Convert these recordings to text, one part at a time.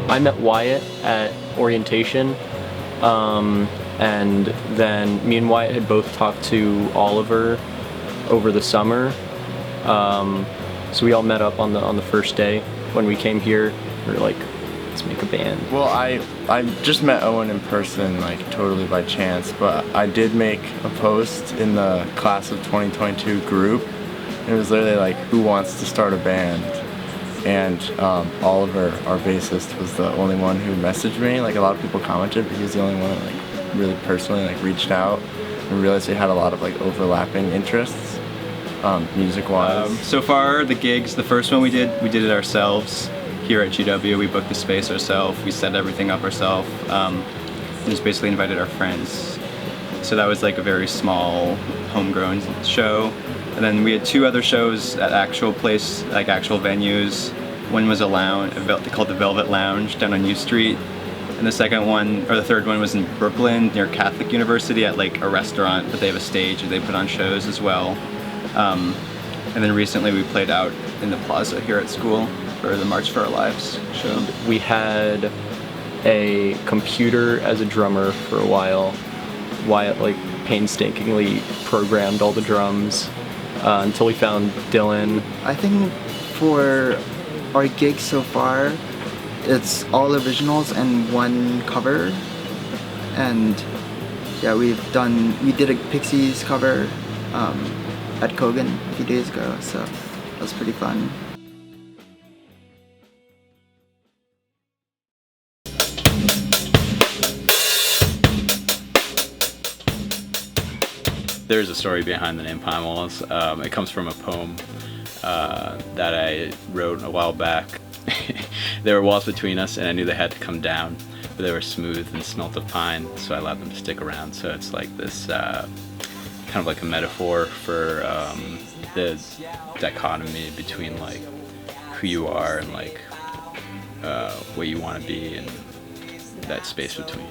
I met Wyatt at orientation, and then me and Wyatt had both talked to Oliver over the summer. So we all met up on the first day when we came here. We were like, let's make a band. Well, I just met Owen in person, like totally by chance, but I did make a post in the class of 2022 group. It was literally like, who wants to start a band? And Oliver, our bassist, was the only one who messaged me. Like, a lot of people commented, but he was the only one that like really personally like reached out and realized we had a lot of like overlapping interests, music-wise. So far, the gigs, the first one we did it ourselves here at GW. We booked the space ourselves. We set everything up ourselves. And just basically invited our friends. So that was like a very small, homegrown show. And then we had 2 other shows at actual place, like actual venues. One was a lounge called the Velvet Lounge down on U Street. And the second one, or the third one, was in Brooklyn near Catholic University at like a restaurant, but they have a stage and they put on shows as well. And then recently we played out in the plaza here at school for the March for Our Lives show. We had a computer as a drummer for a while. Wyatt like painstakingly programmed all the drums until we found Dylan. I think for our gigs so far, it's all originals and 1 cover. And yeah, we did a Pixies cover at Kogan a few days ago, so that was pretty fun. There's a story behind the name Pine Walls. It comes from a poem that I wrote a while back. There were walls between us and I knew they had to come down, but they were smooth and smelt of pine, so I allowed them to stick around. So it's like this kind of like a metaphor for the dichotomy between like who you are and like what you want to be, and that space between.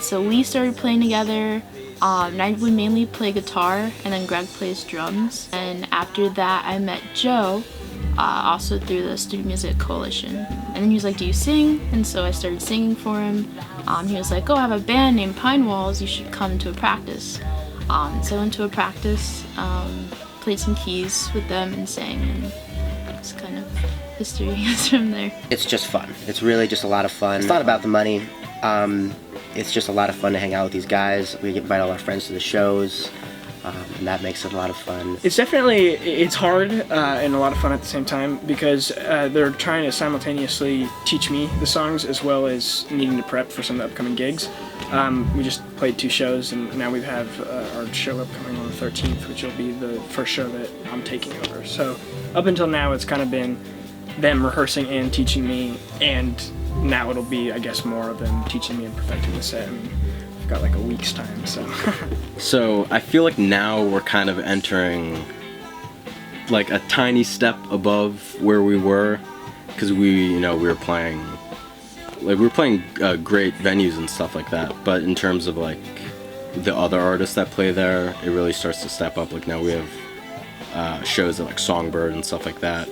So we started playing together. I would mainly play guitar, and then Greg plays drums. And after that, I met Joe, also through the Student Music Coalition. And then he was like, do you sing? And so I started singing for him. He was like, oh, I have a band named Pine Walls, you should come to a practice. So I went to a practice, played some keys with them and sang, and it's kind of history is from there. It's just fun. It's really just a lot of fun. It's not about the money. It's just a lot of fun to hang out with these guys. We invite all our friends to the shows, and that makes it a lot of fun. It's hard and a lot of fun at the same time, because they're trying to simultaneously teach me the songs as well as needing to prep for some of the upcoming gigs. We just played 2 shows, and now we have our show upcoming on the 13th, which will be the first show that I'm taking over. So up until now, it's kind of been them rehearsing and teaching me, and now it'll be, I guess, more of them teaching me and perfecting the set. I mean, I've got like a week's time, so. So I feel like now we're kind of entering like a tiny step above where we were, because we were playing great venues and stuff like that. But in terms of like the other artists that play there, it really starts to step up. Like now we have shows at like Songbird and stuff like that.